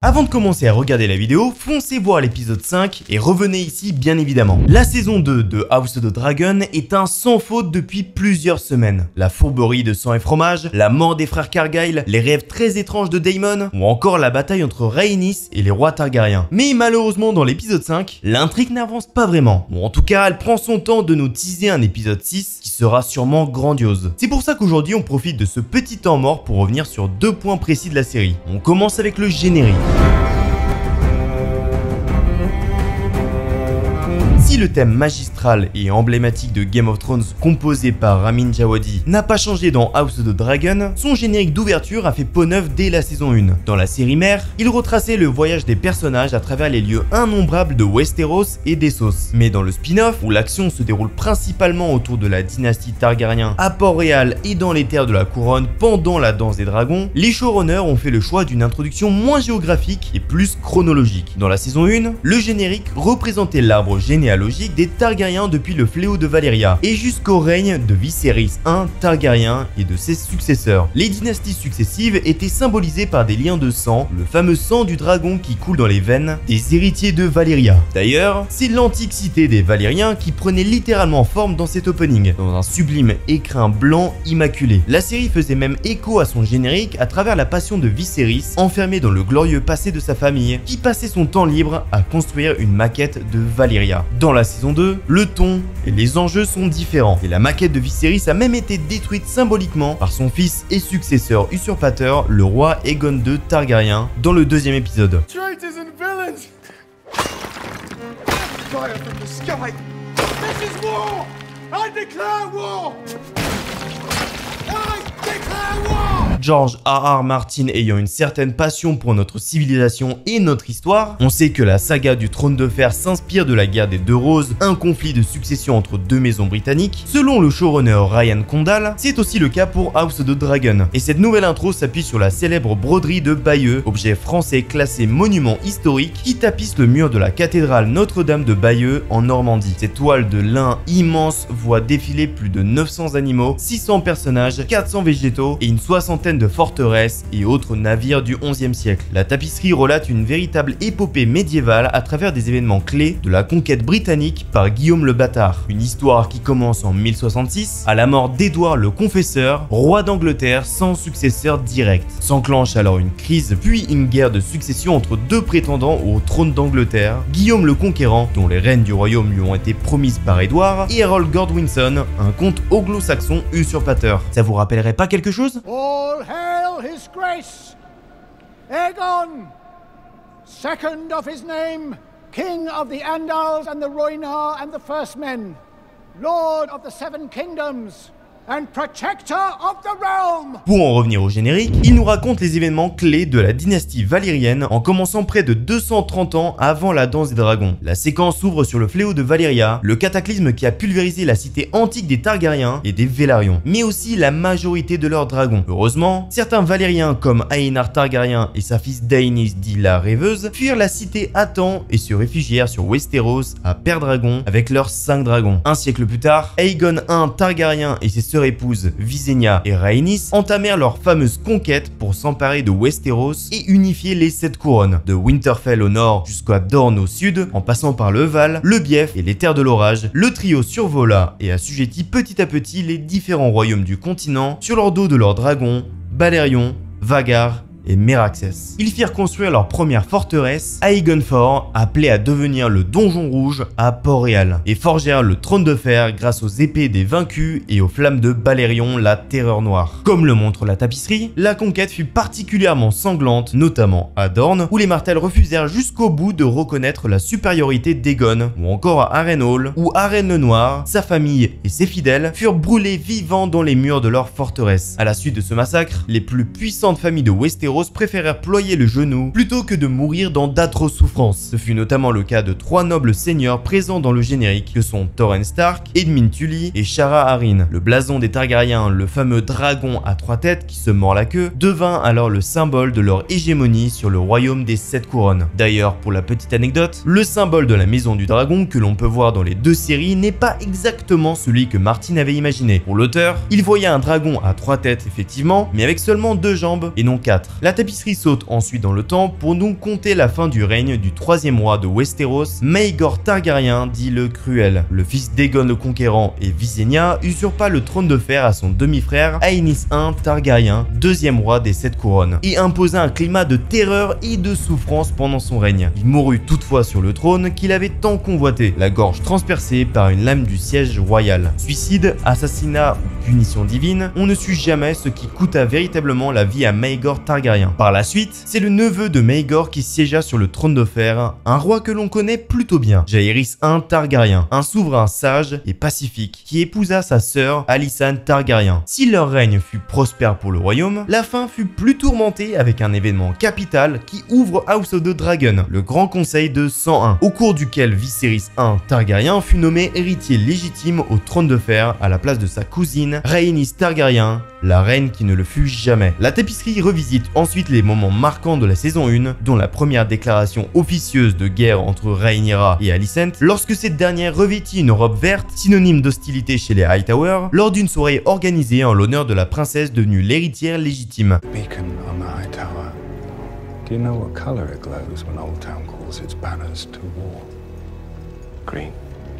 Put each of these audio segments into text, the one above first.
Avant de commencer à regarder la vidéo, foncez voir l'épisode 5 et revenez ici bien évidemment. La saison 2 de House of the Dragon est un sans faute depuis plusieurs semaines. La fourberie de sang et fromage, la mort des frères Cargyle, les rêves très étranges de Daemon, ou encore la bataille entre Rhaenys et les rois Targaryens. Mais malheureusement dans l'épisode 5, l'intrigue n'avance pas vraiment. Bon, en tout cas, elle prend son temps de nous teaser un épisode 6 qui sera sûrement grandiose. C'est pour ça qu'aujourd'hui on profite de ce petit temps mort pour revenir sur deux points précis de la série. On commence avec le générique. Si le thème magistral et emblématique de Game of Thrones composé par Ramin Djawadi n'a pas changé dans House of the Dragon, son générique d'ouverture a fait peau neuve dès la saison 1. Dans la série mère, il retraçait le voyage des personnages à travers les lieux innombrables de Westeros et d'Essos. Mais dans le spin-off, où l'action se déroule principalement autour de la dynastie Targaryen à Port-Réal et dans les terres de la couronne pendant la danse des dragons, les showrunners ont fait le choix d'une introduction moins géographique et plus chronologique. Dans la saison 1, le générique représentait l'arbre généalogique des Targaryens depuis le fléau de Valyria et jusqu'au règne de Viserys I Targaryen et de ses successeurs. Les dynasties successives étaient symbolisées par des liens de sang, le fameux sang du dragon qui coule dans les veines des héritiers de Valyria. D'ailleurs, c'est l'antique cité des Valyriens qui prenait littéralement forme dans cet opening, dans un sublime écrin blanc immaculé. La série faisait même écho à son générique à travers la passion de Viserys, enfermé dans le glorieux passé de sa famille, qui passait son temps libre à construire une maquette de Valyria. Dans la saison 2, le ton et les enjeux sont différents, et la maquette de Viserys a même été détruite symboliquement par son fils et successeur usurpateur, le roi Aegon II Targaryen, dans le deuxième épisode. Traitors and villains! Fire from the sky! This is war! I declare war! I declare war! George R.R. Martin ayant une certaine passion pour notre civilisation et notre histoire, on sait que la saga du Trône de Fer s'inspire de la guerre des Deux Roses, un conflit de succession entre deux maisons britanniques. Selon le showrunner Ryan Condal, c'est aussi le cas pour House of the Dragon. Et cette nouvelle intro s'appuie sur la célèbre broderie de Bayeux, objet français classé monument historique qui tapisse le mur de la cathédrale Notre-Dame de Bayeux en Normandie. Cette toile de lin immense voit défiler plus de 900 animaux, 600 personnages, 400 végétaux et une soixantaine de forteresses et autres navires du XIe siècle. La tapisserie relate une véritable épopée médiévale à travers des événements clés de la conquête britannique par Guillaume le Bâtard. Une histoire qui commence en 1066 à la mort d'Édouard le Confesseur, roi d'Angleterre sans successeur direct. S'enclenche alors une crise puis une guerre de succession entre deux prétendants au trône d'Angleterre, Guillaume le Conquérant, dont les rênes du royaume lui ont été promises par Édouard, et Harold Godwinson, un comte anglo-saxon usurpateur. Ça vous rappellerait pas quelque chose ? All hail his grace, Aegon, second of his name, king of the Andals and the Rhoynar and the First Men, lord of the Seven Kingdoms, and protector of the realm. Pour en revenir au générique, il nous raconte les événements clés de la dynastie valyrienne en commençant près de 230 ans avant la danse des dragons. La séquence s'ouvre sur le fléau de Valyria, le cataclysme qui a pulvérisé la cité antique des Targaryens et des Vélarions, mais aussi la majorité de leurs dragons. Heureusement, certains Valyriens comme Aenar Targaryen et sa fille Daenys dit la Rêveuse fuirent la cité à temps et se réfugièrent sur Westeros à Pendragon avec leurs 5 dragons. Un siècle plus tard, Aegon I Targaryen et ses sœurs épouses Visenya et Rhaenys entamèrent leur fameuse conquête pour s'emparer de Westeros et unifier les 7 couronnes, de Winterfell au nord jusqu'à Dorne au sud, en passant par le Val, le Bief et les terres de l'orage. Le trio survola et assujettit petit à petit les différents royaumes du continent sur leur dos de leurs dragons, Balerion, Vhagar et Meraxes. Ils firent construire leur première forteresse, Aegon Fort, appelée à devenir le Donjon Rouge à Port-Réal, et forgèrent le Trône de Fer grâce aux épées des vaincus et aux flammes de Balerion, la Terreur Noire. Comme le montre la tapisserie, la conquête fut particulièrement sanglante, notamment à Dorne, où les Martels refusèrent jusqu'au bout de reconnaître la supériorité d'Aegon, ou encore à Harrenhal, où Arène le Noir, sa famille et ses fidèles furent brûlés vivants dans les murs de leur forteresse. À la suite de ce massacre, les plus puissantes familles de Westeros préférèrent ployer le genou plutôt que de mourir dans d'atroces souffrances. Ce fut notamment le cas de 3 nobles seigneurs présents dans le générique que sont Torrhen Stark, Edmund Tully et Shara Arryn. Le blason des Targaryens, le fameux dragon à 3 têtes qui se mord la queue, devint alors le symbole de leur hégémonie sur le royaume des 7 couronnes. D'ailleurs, pour la petite anecdote, le symbole de la maison du dragon que l'on peut voir dans les deux séries n'est pas exactement celui que Martin avait imaginé. Pour l'auteur, il voyait un dragon à 3 têtes effectivement, mais avec seulement 2 jambes et non 4. La tapisserie saute ensuite dans le temps pour nous compter la fin du règne du troisième roi de Westeros, Maegor Targaryen dit le Cruel. Le fils d'Aegon le Conquérant et Visenya usurpa le trône de fer à son demi-frère Aenys I Targaryen, deuxième roi des 7 couronnes, et imposa un climat de terreur et de souffrance pendant son règne. Il mourut toutefois sur le trône qu'il avait tant convoité, la gorge transpercée par une lame du siège royal. Suicide, assassinat ou punition divine, on ne sut jamais ce qui coûta véritablement la vie à Maegor Targaryen. Par la suite, c'est le neveu de Maegor qui siégea sur le trône de fer, un roi que l'on connaît plutôt bien, Jaehaerys I Targaryen, un souverain sage et pacifique qui épousa sa sœur Alysanne Targaryen. Si leur règne fut prospère pour le royaume, la fin fut plus tourmentée avec un événement capital qui ouvre House of the Dragon, le grand conseil de 101, au cours duquel Viserys I Targaryen fut nommé héritier légitime au trône de fer à la place de sa cousine Rhaenys Targaryen, la reine qui ne le fut jamais. La tapisserie revisite ensuite les moments marquants de la saison 1, dont la première déclaration officieuse de guerre entre Rhaenyra et Alicent, lorsque cette dernière revêtit une robe verte, synonyme d'hostilité chez les Hightower, lors d'une soirée organisée en l'honneur de la princesse devenue l'héritière légitime. Beacon on the Hightower. Do you know what color it glows when Old Town calls its banners to war? Green.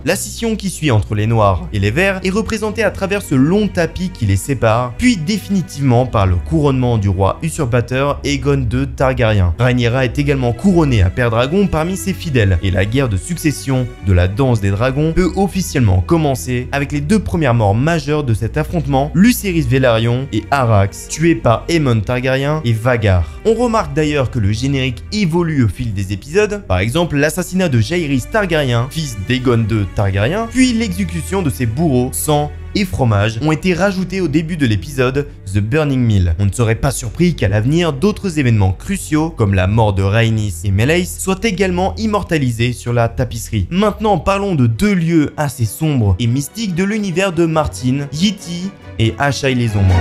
La scission qui suit entre les noirs et les verts est représentée à travers ce long tapis qui les sépare, puis définitivement par le couronnement du roi usurpateur Aegon II Targaryen. Rhaenyra est également couronnée à Père Dragon parmi ses fidèles, et la guerre de succession de la danse des dragons peut officiellement commencer avec les deux premières morts majeures de cet affrontement, Lucerys Velaryon et Arrax, tués par Aemon Targaryen et Vhagar. On remarque d'ailleurs que le générique évolue au fil des épisodes, par exemple l'assassinat de Jaehaerys Targaryen, fils d'Aegon II Targaryen, puis l'exécution de ses bourreaux, sang et fromage ont été rajoutés au début de l'épisode The Burning Mill. On ne serait pas surpris qu'à l'avenir, d'autres événements cruciaux, comme la mort de Rhaenys et Meleys, soient également immortalisés sur la tapisserie. Maintenant, parlons de deux lieux assez sombres et mystiques de l'univers de Martin, Yiti et Asshai les Ombres.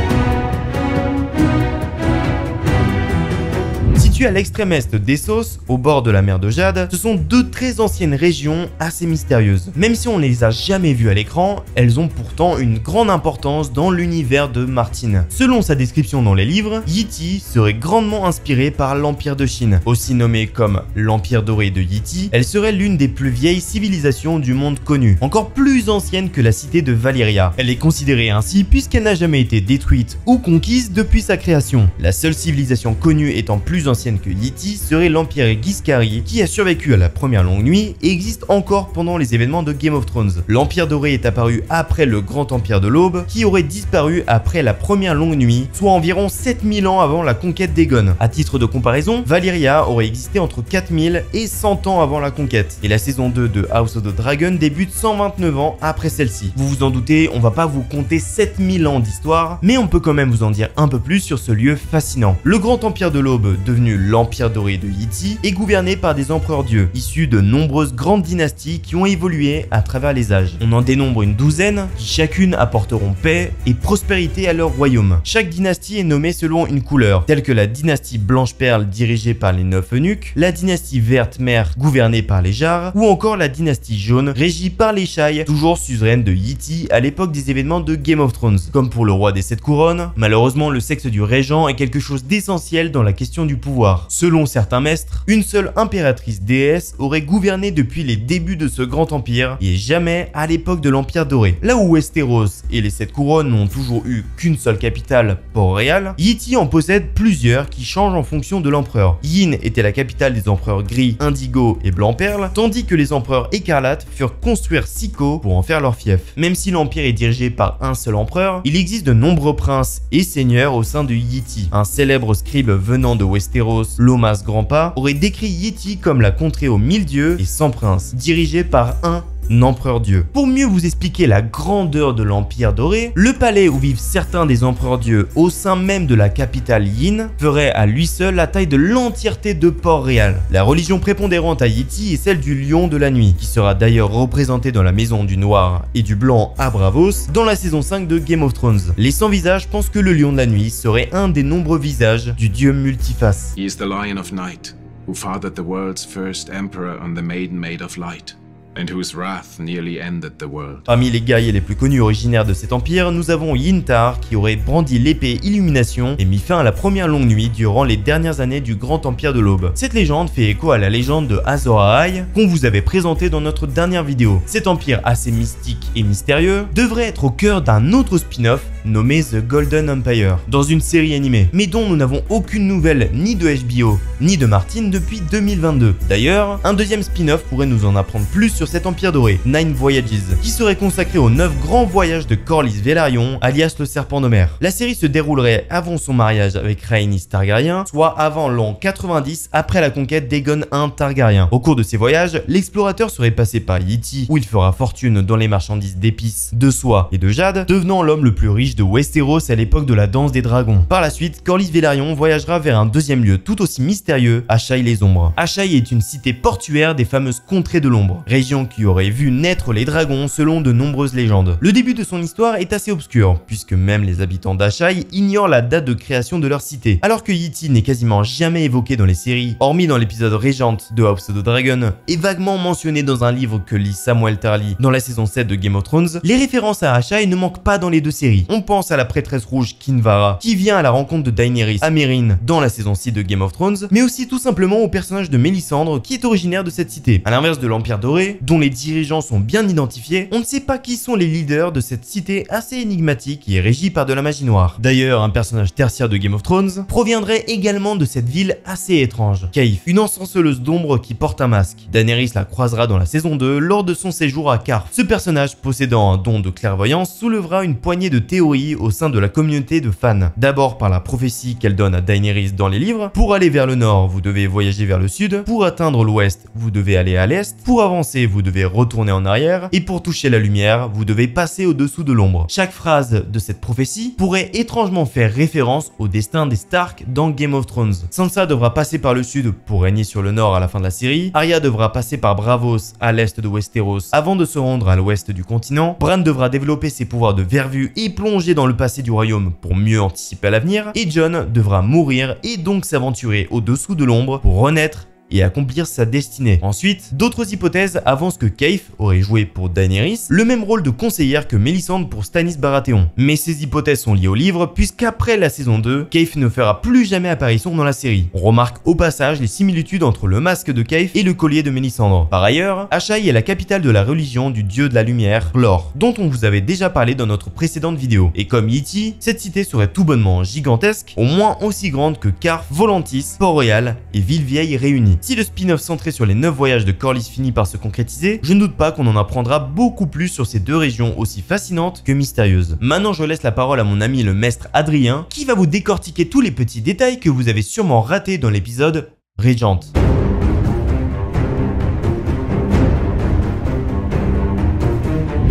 Situées à l'extrême est d'Essos, au bord de la mer de Jade, ce sont deux très anciennes régions assez mystérieuses. Même si on ne les a jamais vues à l'écran, elles ont pourtant une grande importance dans l'univers de Martin. Selon sa description dans les livres, Yiti serait grandement inspirée par l'Empire de Chine. Aussi nommée comme l'Empire doré de Yiti, elle serait l'une des plus vieilles civilisations du monde connu, encore plus ancienne que la cité de Valyria. Elle est considérée ainsi puisqu'elle n'a jamais été détruite ou conquise depuis sa création. La seule civilisation connue étant plus ancienne que Yiti serait l'Empire Ghiscari, qui a survécu à la première longue nuit et existe encore pendant les événements de Game of Thrones. L'Empire doré est apparu après le Grand Empire de l'Aube, qui aurait disparu après la première longue nuit, soit environ 7000 ans avant la conquête d'Aegon. À titre de comparaison, Valyria aurait existé entre 4000 et 100 ans avant la conquête, et la saison 2 de House of the Dragon débute 129 ans après celle-ci. Vous vous en doutez, on va pas vous compter 7000 ans d'histoire, mais on peut quand même vous en dire un peu plus sur ce lieu fascinant. Le Grand Empire de l'Aube, devenu l'Empire doré de Yiti, est gouverné par des empereurs dieux, issus de nombreuses grandes dynasties qui ont évolué à travers les âges. On en dénombre une douzaine, qui chacune apporteront paix et prospérité à leur royaume. Chaque dynastie est nommée selon une couleur, telle que la dynastie Blanche-Perle dirigée par les 9 eunuques, la dynastie Verte-Mère gouvernée par les Jarres, ou encore la dynastie Jaune régie par les Shai, toujours suzeraine de Yiti à l'époque des événements de Game of Thrones. Comme pour le roi des 7 couronnes, malheureusement le sexe du régent est quelque chose d'essentiel dans la question du pouvoir. Selon certains maîtres, une seule impératrice déesse aurait gouverné depuis les débuts de ce grand empire et jamais à l'époque de l'Empire doré. Là où Westeros et les 7 couronnes n'ont toujours eu qu'une seule capitale, Port-Réal, Yiti en possède plusieurs qui changent en fonction de l'empereur. Yin était la capitale des empereurs gris, indigo et blanc-perle, tandis que les empereurs écarlates furent construire Siko pour en faire leur fief. Même si l'empire est dirigé par un seul empereur, il existe de nombreux princes et seigneurs au sein de Yiti. Un célèbre scribe venant de Westeros, Lomas Grandpa, aurait décrit Yiti comme la contrée aux 1000 dieux et 100 princes, dirigée par un empereur dieu. Pour mieux vous expliquer la grandeur de l'Empire doré, le palais où vivent certains des empereurs dieux au sein même de la capitale Yin ferait à lui seul la taille de l'entièreté de Port-Réal. La religion prépondérante à Yiti est celle du lion de la nuit, qui sera d'ailleurs représenté dans la maison du noir et du blanc à Bravos dans la saison 5 de Game of Thrones. Les sans visages pensent que le lion de la nuit serait un des nombreux visages du dieu multiface. He is the Lion of Night, who fathered the world's first emperor on the Maiden Maid of Light. and whose wrath nearly ended the world. Parmi les guerriers les plus connus originaires de cet empire, nous avons Yntar qui aurait brandi l'épée Illumination et mis fin à la première longue nuit durant les dernières années du grand empire de l'Aube. Cette légende fait écho à la légende de Azor Ahai qu'on vous avait présentée dans notre dernière vidéo. Cet empire assez mystique et mystérieux devrait être au cœur d'un autre spin-off nommé The Golden Empire, dans une série animée, mais dont nous n'avons aucune nouvelle ni de HBO ni de Martin depuis 2022. D'ailleurs, un deuxième spin-off pourrait nous en apprendre plus sur cet empire doré, Nine Voyages, qui serait consacré aux 9 grands voyages de Corlys Velaryon, alias le serpent de mer. La série se déroulerait avant son mariage avec Rhaenys Targaryen, soit avant l'an 90 après la conquête d'Aegon I Targaryen. Au cours de ces voyages, l'explorateur serait passé par Yiti, où il fera fortune dans les marchandises d'épices, de soie et de jade, devenant l'homme le plus riche de Westeros à l'époque de la danse des dragons. Par la suite, Corlys Velaryon voyagera vers un deuxième lieu tout aussi mystérieux, Asshai les Ombres. Asshai est une cité portuaire des fameuses contrées de l'ombre, région qui aurait vu naître les dragons selon de nombreuses légendes. Le début de son histoire est assez obscur, puisque même les habitants d'Asshai ignorent la date de création de leur cité, alors que Yiti n'est quasiment jamais évoqué dans les séries, hormis dans l'épisode Regent de House of the Dragon, et vaguement mentionné dans un livre que lit Samuel Tarly dans la saison 7 de Game of Thrones. Les références à Asshai ne manquent pas dans les deux séries. On pense à la prêtresse rouge Kinvara, qui vient à la rencontre de Daenerys à Meereen dans la saison 6 de Game of Thrones, mais aussi tout simplement au personnage de Mélisandre qui est originaire de cette cité. À l'inverse de l'Empire Doré, dont les dirigeants sont bien identifiés, on ne sait pas qui sont les leaders de cette cité assez énigmatique qui est régie par de la magie noire. D'ailleurs, un personnage tertiaire de Game of Thrones proviendrait également de cette ville assez étrange, Kaif, une ensorceleuse d'ombre qui porte un masque. Daenerys la croisera dans la saison 2 lors de son séjour à Qarth. Ce personnage, possédant un don de clairvoyance, soulèvera une poignée de théories au sein de la communauté de fans. D'abord par la prophétie qu'elle donne à Daenerys dans les livres: pour aller vers le nord, vous devez voyager vers le sud, pour atteindre l'ouest, vous devez aller à l'est, pour avancer, vous devez retourner en arrière, et pour toucher la lumière, vous devez passer au-dessous de l'ombre. Chaque phrase de cette prophétie pourrait étrangement faire référence au destin des Stark dans Game of Thrones. Sansa devra passer par le sud pour régner sur le nord à la fin de la série, Arya devra passer par Braavos à l'est de Westeros avant de se rendre à l'ouest du continent, Bran devra développer ses pouvoirs de vervu et plonger dans le passé du royaume pour mieux anticiper l'avenir, et Jon devra mourir et donc s'aventurer au-dessous de l'ombre pour renaître et accomplir sa destinée. Ensuite, d'autres hypothèses avancent que Kaif aurait joué pour Daenerys le même rôle de conseillère que Mélisandre pour Stannis Baratheon. Mais ces hypothèses sont liées au livre, puisqu'après la saison 2, Kaif ne fera plus jamais apparition dans la série. On remarque au passage les similitudes entre le masque de Kaif et le collier de Mélisandre. Par ailleurs, Asshai est la capitale de la religion du dieu de la lumière, Lor, dont on vous avait déjà parlé dans notre précédente vidéo. Et comme Yiti, cette cité serait tout bonnement gigantesque, au moins aussi grande que Qarth, Volantis, Port-Royal et Villevieille réunis. Si le spin-off centré sur les 9 voyages de Corlys finit par se concrétiser, je ne doute pas qu'on en apprendra beaucoup plus sur ces deux régions aussi fascinantes que mystérieuses. Maintenant, je laisse la parole à mon ami le maître Adrien, qui va vous décortiquer tous les petits détails que vous avez sûrement ratés dans l'épisode Regent.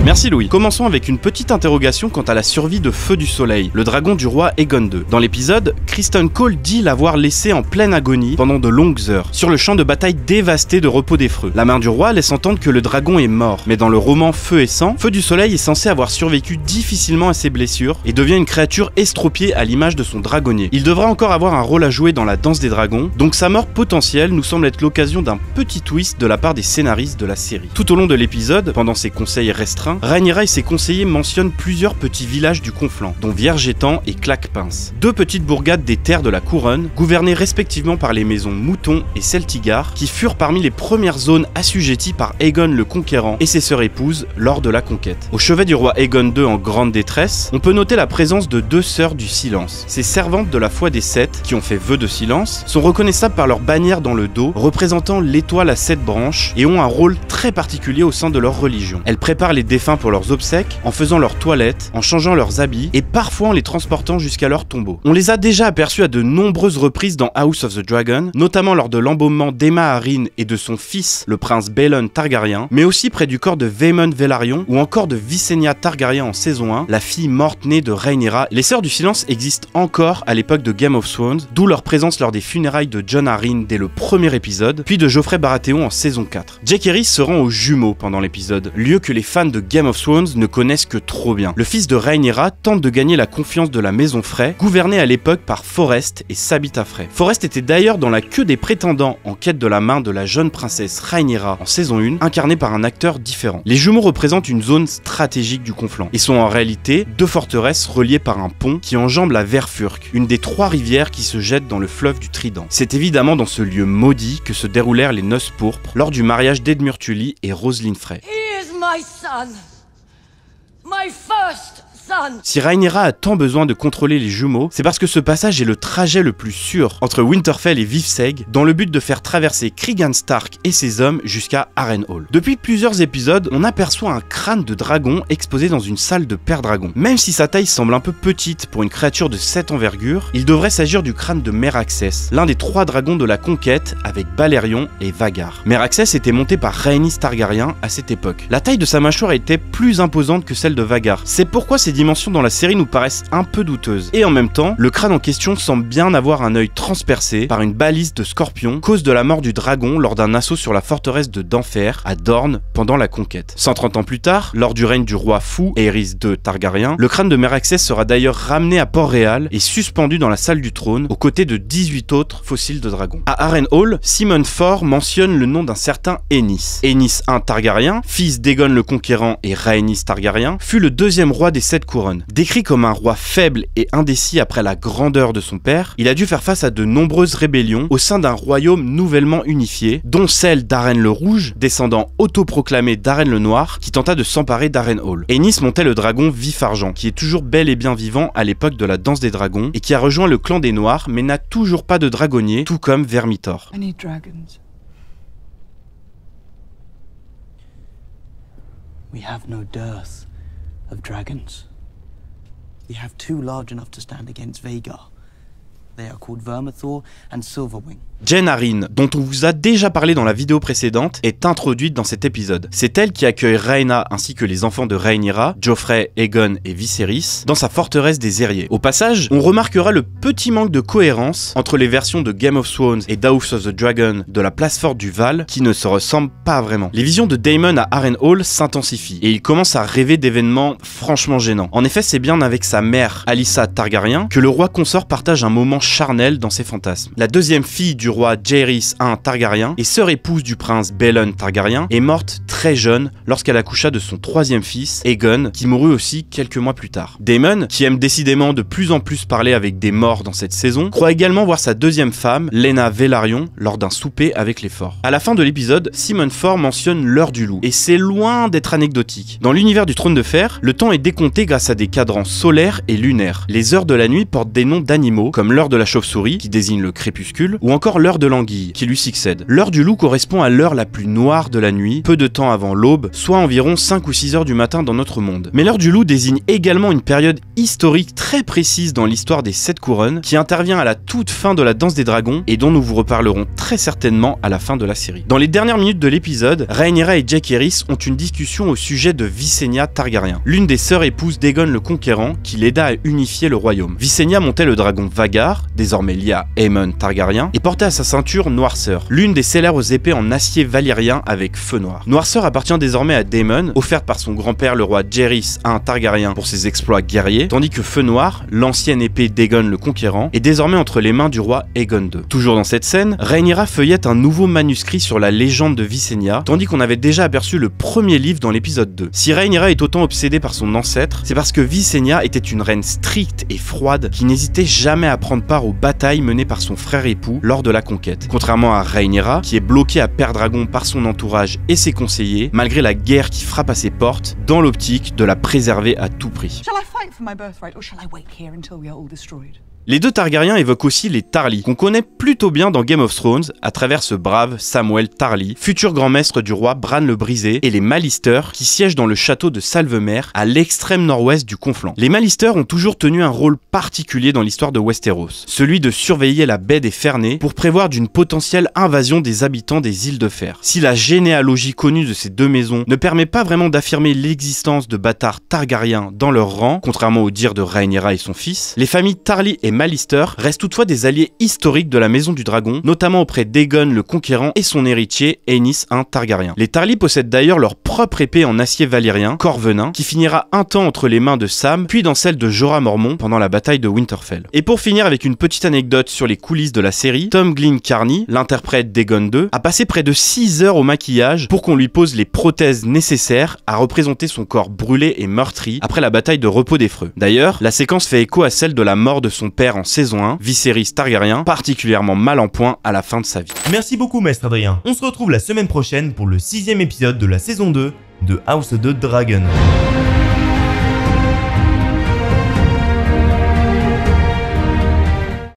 Merci Louis. Commençons avec une petite interrogation quant à la survie de Feu du Soleil, le dragon du roi Aegon II. Dans l'épisode, Criston Cole dit l'avoir laissé en pleine agonie pendant de longues heures, sur le champ de bataille dévasté de Repos des Freux. La main du roi laisse entendre que le dragon est mort, mais dans le roman Feu et Sang, Feu du Soleil est censé avoir survécu difficilement à ses blessures et devient une créature estropiée à l'image de son dragonnier. Il devra encore avoir un rôle à jouer dans la danse des dragons, donc sa mort potentielle nous semble être l'occasion d'un petit twist de la part des scénaristes de la série. Tout au long de l'épisode, pendant ses conseils restreints, Rhaenyra et ses conseillers mentionnent plusieurs petits villages du Conflent, dont Vierge-Étang et Claquepince. Deux petites bourgades des terres de la couronne, gouvernées respectivement par les maisons Mouton et Celtigar, qui furent parmi les premières zones assujetties par Aegon le Conquérant et ses sœurs épouses lors de la conquête. Au chevet du roi Aegon II en grande détresse, on peut noter la présence de deux sœurs du silence. Ces servantes de la foi des Sept, qui ont fait vœu de silence, sont reconnaissables par leur bannière dans le dos, représentant l'étoile à 7 branches, et ont un rôle très particulier au sein de leur religion. Elles préparent les défunts pour leurs obsèques, en faisant leurs toilettes, en changeant leurs habits et parfois en les transportant jusqu'à leur tombeau. On les a déjà aperçus à de nombreuses reprises dans House of the Dragon, notamment lors de l'embaumement d'Aemma Arryn et de son fils, le prince Balon Targaryen, mais aussi près du corps de Vaemond Velaryon ou encore de Visenya Targaryen en saison 1, la fille morte-née de Rhaenyra. Les Sœurs du Silence existent encore à l'époque de Game of Thrones, d'où leur présence lors des funérailles de Jon Arryn dès le premier épisode, puis de Joffrey Baratheon en saison 4. Jaehaerys se rend aux Jumeaux pendant l'épisode, lieu que les fans de Game of Thrones ne connaissent que trop bien. Le fils de Rhaenyra tente de gagner la confiance de la maison Frey, gouvernée à l'époque par Forrest et Sabitha Frey. Forrest était d'ailleurs dans la queue des prétendants en quête de la main de la jeune princesse Rhaenyra en saison 1, incarnée par un acteur différent. Les jumeaux représentent une zone stratégique du conflant et sont en réalité deux forteresses reliées par un pont qui enjambe la Verfurque, une des 3 rivières qui se jettent dans le fleuve du Trident. C'est évidemment dans ce lieu maudit que se déroulèrent les noces pourpres lors du mariage d'Edmure Tully et Roselyne Frey. He is my son. My first son. Si Rhaenyra a tant besoin de contrôler les jumeaux, c'est parce que ce passage est le trajet le plus sûr entre Winterfell et Vivseg, dans le but de faire traverser Cregan Stark et ses hommes jusqu'à Harrenhal. Depuis plusieurs épisodes, on aperçoit un crâne de dragon exposé dans une salle de Père Dragon. Même si sa taille semble un peu petite pour une créature de cette envergure, il devrait s'agir du crâne de Meraxes, l'un des 3 dragons de la conquête avec Balerion et Vhagar. Meraxes était monté par Rhaenys Targaryen à cette époque. La taille de sa mâchoire était plus imposante que celle de Vhagar. C'est pourquoi ces dimensions dans la série nous paraissent un peu douteuses. Et en même temps, le crâne en question semble bien avoir un œil transpercé par une balise de scorpion, cause de la mort du dragon lors d'un assaut sur la forteresse de d'Enfer à Dorne pendant la conquête. 130 ans plus tard, lors du règne du roi fou Aerys II Targaryen, le crâne de Meraxes sera d'ailleurs ramené à Port-Réal et suspendu dans la salle du trône aux côtés de 18 autres fossiles de dragons. À Harrenhal, Simon Ford mentionne le nom d'un certain Aenys. Aenys I Targaryen, fils d'Aegon le Conquérant et Rhaenys Targaryen, fut le 2e roi des 7 couronnes. Décrit comme un roi faible et indécis après la grandeur de son père, il a dû faire face à de nombreuses rébellions au sein d'un royaume nouvellement unifié, dont celle d'Arène le Rouge, descendant autoproclamé d'Arène le Noir, qui tenta de s'emparer d'Harrenhal. Aenys montait le dragon Vif-Argent, qui est toujours bel et bien vivant à l'époque de la danse des dragons, et qui a rejoint le clan des Noirs, mais n'a toujours pas de dragonnier, tout comme Vermithor. I need dragons. We have no dearth of dragons. We have 2 large enough to stand against Vhagar. They are called Vermithor and Silverwing. Jen Arryn, dont on vous a déjà parlé dans la vidéo précédente, est introduite dans cet épisode. C'est elle qui accueille Rhaena ainsi que les enfants de Rhaenyra, Joffrey, Aegon et Viserys, dans sa forteresse des Aeriers. Au passage, on remarquera le petit manque de cohérence entre les versions de Game of Thrones et House of the Dragon de la place forte du Val, qui ne se ressemblent pas vraiment. Les visions de Daemon à Harrenhal s'intensifient, et il commence à rêver d'événements franchement gênants. En effet, c'est bien avec sa mère, Alyssa Targaryen, que le roi consort partage un moment charnel dans ses fantasmes. La 2e fille du roi Jaehaerys I Targaryen et sœur épouse du prince Balon Targaryen est morte très jeune lorsqu'elle accoucha de son 3e fils, Aegon, qui mourut aussi quelques mois plus tard. Daemon, qui aime décidément de plus en plus parler avec des morts dans cette saison, croit également voir sa 2e femme, Laena Velaryon, lors d'un souper avec les forts. À la fin de l'épisode, Simon Ford mentionne l'heure du loup, et c'est loin d'être anecdotique. Dans l'univers du Trône de Fer, le temps est décompté grâce à des cadrans solaires et lunaires. Les heures de la nuit portent des noms d'animaux, comme l'heure de la chauve-souris, qui désigne le crépuscule, ou encore l'heure de l'anguille, qui lui succède. L'heure du loup correspond à l'heure la plus noire de la nuit, peu de temps avant l'aube, soit environ 5 ou 6 heures du matin dans notre monde. Mais l'heure du loup désigne également une période historique très précise dans l'histoire des 7 couronnes, qui intervient à la toute fin de la danse des dragons, et dont nous vous reparlerons très certainement à la fin de la série. Dans les dernières minutes de l'épisode, Rhaenyra et Jaehaerys ont une discussion au sujet de Visenya Targaryen, l'une des sœurs épouses d'Aegon le Conquérant, qui l'aida à unifier le royaume. Visenya montait le dragon Vhagar, désormais lié à Aemon Targaryen, et portait à sa ceinture Noirceur, l'une des célèbres épées en acier valyrien avec feu noir. Noirceur appartient désormais à Daemon, offerte par son grand-père le roi Jaehaerys I Targaryen pour ses exploits guerriers, tandis que Feu Noir, l'ancienne épée d'Aegon le Conquérant, est désormais entre les mains du roi Aegon II. Toujours dans cette scène, Rhaenyra feuillette un nouveau manuscrit sur la légende de Visenya, tandis qu'on avait déjà aperçu le premier livre dans l'épisode 2. Si Rhaenyra est autant obsédée par son ancêtre, c'est parce que Visenya était une reine stricte et froide qui n'hésitait jamais à prendre part aux batailles menées par son frère époux lors de la conquête. Contrairement à Rhaenyra, qui est bloquée à Père Dragon par son entourage et ses conseillers, malgré la guerre qui frappe à ses portes, dans l'optique de la préserver à tout prix. Shall I fight for my birthright or shall I wait here until we are all destroyed? Les 2 Targaryens évoquent aussi les Tarly, qu'on connaît plutôt bien dans Game of Thrones à travers ce brave Samuel Tarly, futur grand maître du roi Bran le Brisé, et les Mallister qui siègent dans le château de Salvemer à l'extrême nord-ouest du Conflant. Les Mallister ont toujours tenu un rôle particulier dans l'histoire de Westeros, celui de surveiller la baie des Fernets pour prévoir d'une potentielle invasion des habitants des îles de Fer. Si la généalogie connue de ces 2 maisons ne permet pas vraiment d'affirmer l'existence de bâtards Targaryens dans leur rang, contrairement au dire de Rhaenyra et son fils, les familles Tarly et Mallister restent toutefois des alliés historiques de la Maison du Dragon, notamment auprès d'Aegon le Conquérant et son héritier, Aenys I Targaryen. Les Tarly possèdent d'ailleurs leur propre épée en acier valyrien, Corvenin, qui finira un temps entre les mains de Sam, puis dans celle de Jorah Mormont pendant la bataille de Winterfell. Et pour finir avec une petite anecdote sur les coulisses de la série, Tom Glyn Carney, l'interprète d'Aegon II, a passé près de 6 heures au maquillage pour qu'on lui pose les prothèses nécessaires à représenter son corps brûlé et meurtri après la bataille de Repos des Freux. D'ailleurs, la séquence fait écho à celle de la mort de son père en saison 1, Viserys Targaryen, particulièrement mal en point à la fin de sa vie. Merci beaucoup Maître Adrien. On se retrouve la semaine prochaine pour le 6e épisode de la saison 2 de House of the Dragon.